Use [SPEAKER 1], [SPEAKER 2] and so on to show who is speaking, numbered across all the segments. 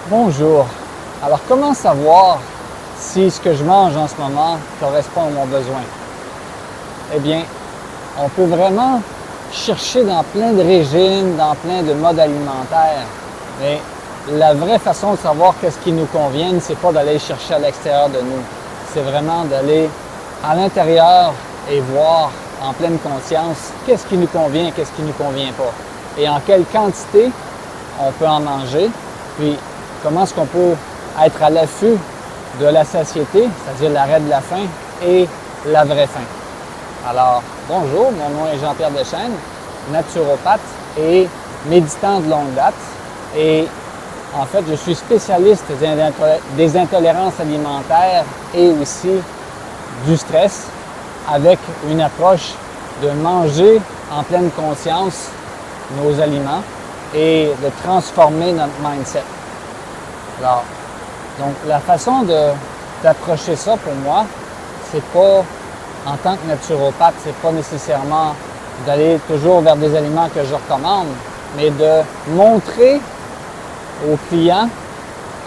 [SPEAKER 1] Bonjour. Alors, comment savoir si ce que je mange en ce moment correspond à mon besoin? Eh bien, on peut vraiment chercher dans plein de régimes, dans plein de modes alimentaires. Mais la vraie façon de savoir qu'est-ce qui nous convient, c'est pas d'aller chercher à l'extérieur de nous. C'est vraiment d'aller à l'intérieur et voir en pleine conscience qu'est-ce qui nous convient et qu'est-ce qui ne nous convient pas. Et en quelle quantité on peut en manger. Puis, comment est-ce qu'on peut être à l'affût de la satiété, c'est-à-dire l'arrêt de la faim et la vraie faim. Alors, bonjour, mon nom est Jean-Pierre Deschênes, naturopathe et méditant de longue date. Et en fait, je suis spécialiste des intolérances alimentaires et aussi du stress avec une approche de manger en pleine conscience nos aliments et de transformer notre mindset. Alors, donc la façon d'approcher ça pour moi, c'est pas, en tant que naturopathe, c'est pas nécessairement d'aller toujours vers des aliments que je recommande, mais de montrer aux clients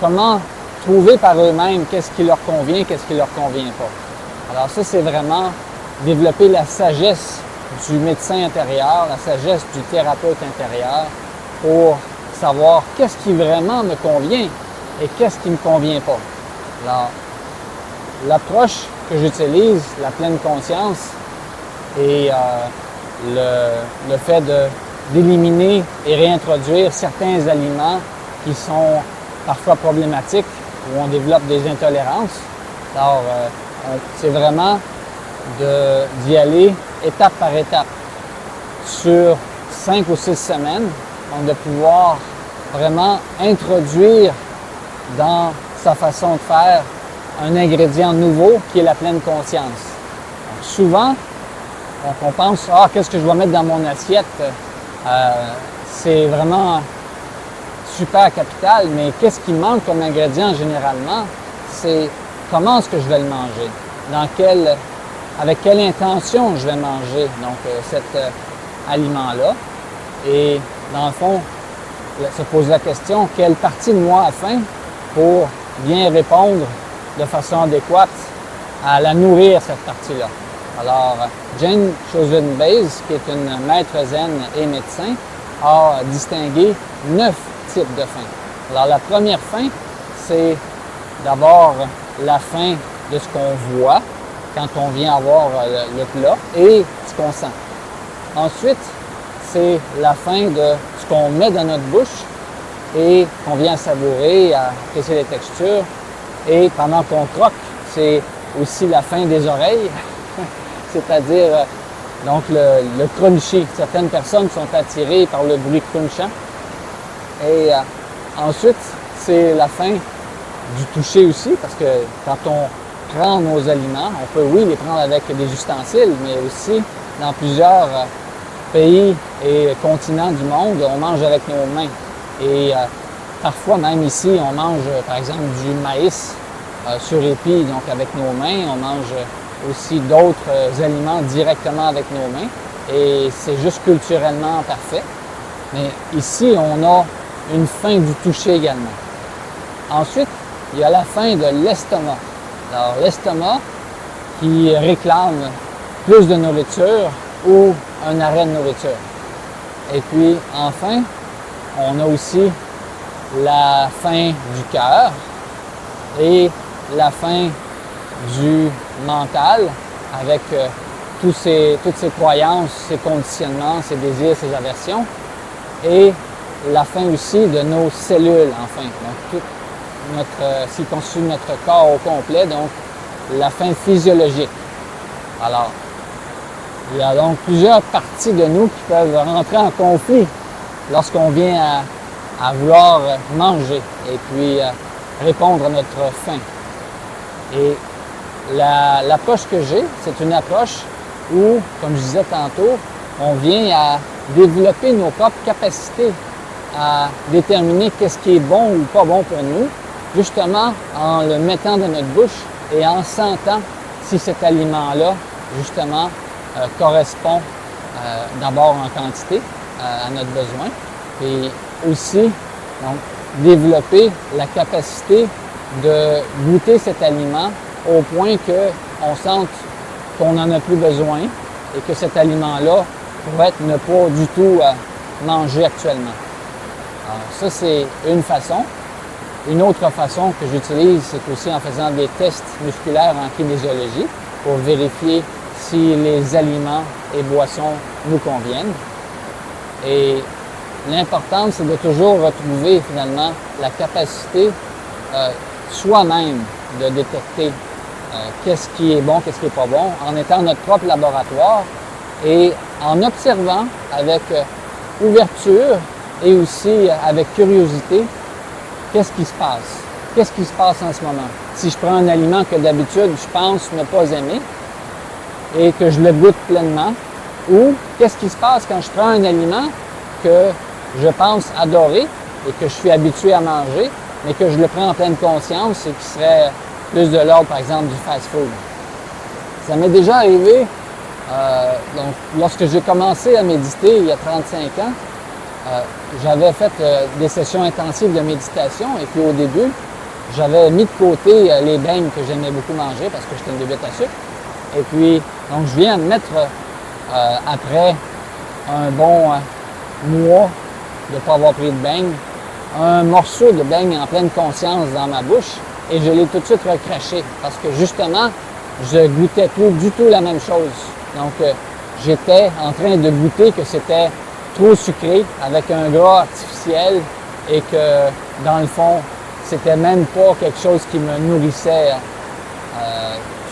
[SPEAKER 1] comment trouver par eux-mêmes qu'est-ce qui leur convient, qu'est-ce qui leur convient pas. Alors ça, c'est vraiment développer la sagesse du médecin intérieur, la sagesse du thérapeute intérieur pour savoir qu'est-ce qui vraiment me convient et qu'est-ce qui ne me convient pas. Alors, l'approche que j'utilise, la pleine conscience et le fait d'éliminer et réintroduire certains aliments qui sont parfois problématiques où on développe des intolérances. Alors, c'est vraiment d'y aller étape par étape sur 5 ou 6 semaines, donc de pouvoir vraiment introduire dans sa façon de faire un ingrédient nouveau qui est la pleine conscience. Donc, souvent, on pense « Ah, qu'est-ce que je dois mettre dans mon assiette? » C'est vraiment super capital, mais qu'est-ce qui manque comme ingrédient généralement? C'est comment est-ce que je vais le manger? Avec quelle intention je vais manger donc cet aliment-là? Et dans le fond, se poser la question, quelle partie de moi a faim pour bien répondre de façon adéquate à la nourrir, cette partie-là. Alors, Jane Chosen-Bays, qui est une maître zen et médecin, a distingué 9 types de faim. Alors, la première faim, c'est d'abord la faim de ce qu'on voit quand on vient avoir le plat et ce qu'on sent. Ensuite, c'est la faim de ce qu'on met dans notre bouche et qu'on vient savourer, à apprécier les textures. Et pendant qu'on croque, c'est aussi la faim des oreilles, c'est-à-dire donc le crunchy. Certaines personnes sont attirées par le bruit crunchant. Et ensuite, c'est la faim du toucher aussi, parce que quand on prend nos aliments, on peut, oui, les prendre avec des ustensiles, mais aussi dans plusieurs pays et continents du monde, on mange avec nos mains. Et parfois, même ici, on mange, par exemple, du maïs sur épi, donc avec nos mains. On mange aussi d'autres aliments directement avec nos mains. Et c'est juste culturellement parfait. Mais ici, on a une faim du toucher également. Ensuite, il y a la faim de l'estomac. Alors, l'estomac qui réclame plus de nourriture ou un arrêt de nourriture. Et puis, enfin, on a aussi la faim du cœur et la faim du mental avec toutes ces croyances, ces conditionnements, ces désirs, ces aversions. Et la faim aussi de nos cellules, enfin. Donc, ce qui constitue notre corps au complet, donc la faim physiologique. Alors, il y a donc plusieurs parties de nous qui peuvent rentrer en conflit lorsqu'on vient à vouloir manger et puis répondre à notre faim. Et l'approche que j'ai, c'est une approche où, comme je disais tantôt, on vient à développer nos propres capacités à déterminer qu'est-ce qui est bon ou pas bon pour nous, justement en le mettant dans notre bouche et en sentant si cet aliment-là, justement, correspond d'abord en quantité à notre besoin et aussi Donc, développer la capacité de goûter cet aliment au point qu'on sente qu'on n'en a plus besoin et que cet aliment-là pourrait être ne pas du tout manger actuellement. Alors, ça, c'est une façon. Une autre façon que j'utilise, c'est aussi en faisant des tests musculaires en kinésiologie pour vérifier si les aliments et boissons nous conviennent. Et l'important, c'est de toujours retrouver finalement la capacité soi-même de détecter qu'est-ce qui est bon, qu'est-ce qui n'est pas bon, en étant notre propre laboratoire et en observant avec ouverture et aussi avec curiosité qu'est-ce qui se passe. Qu'est-ce qui se passe en ce moment? Si je prends un aliment que d'habitude je pense ne pas aimer et que je le goûte pleinement, ou qu'est-ce qui se passe quand je prends un aliment que je pense adorer et que je suis habitué à manger, mais que je le prends en pleine conscience et qui serait plus de l'ordre, par exemple, du fast-food. Ça m'est déjà arrivé, donc, lorsque j'ai commencé à méditer il y a 35 ans, j'avais fait des sessions intensives de méditation et puis au début, j'avais mis de côté les beignes que j'aimais beaucoup manger parce que j'étais une bébête à sucre. Et puis, donc, je viens de mettre, après un bon mois de ne pas avoir pris de beignes, un morceau de beigne en pleine conscience dans ma bouche et je l'ai tout de suite recraché parce que justement, je goûtais plus du tout la même chose. Donc, j'étais en train de goûter que c'était trop sucré avec un gras artificiel et que, dans le fond, c'était même pas quelque chose qui me nourrissait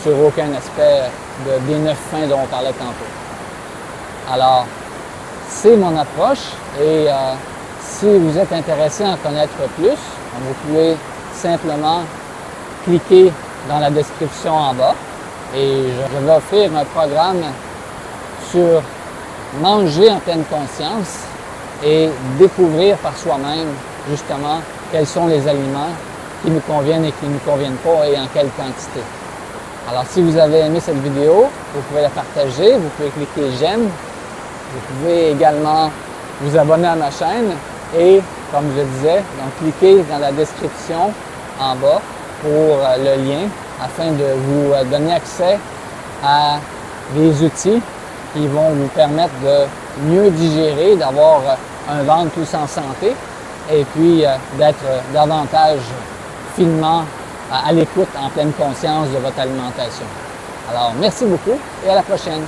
[SPEAKER 1] sur aucun aspect des 9 fins dont on parlait tantôt. Alors, c'est mon approche et si vous êtes intéressé à en connaître plus, vous pouvez simplement cliquer dans la description en bas et je vais offrir un programme sur manger en pleine conscience et découvrir par soi-même justement quels sont les aliments qui nous conviennent et qui ne nous conviennent pas et en quelle quantité. Alors si vous avez aimé cette vidéo, vous pouvez la partager, vous pouvez cliquer j'aime, vous pouvez également vous abonner à ma chaîne et comme je disais, donc cliquez dans la description en bas pour le lien afin de vous donner accès à des outils qui vont vous permettre de mieux digérer, d'avoir un ventre plus en santé et puis d'être davantage finement à l'écoute en pleine conscience de votre alimentation. Alors, merci beaucoup et à la prochaine.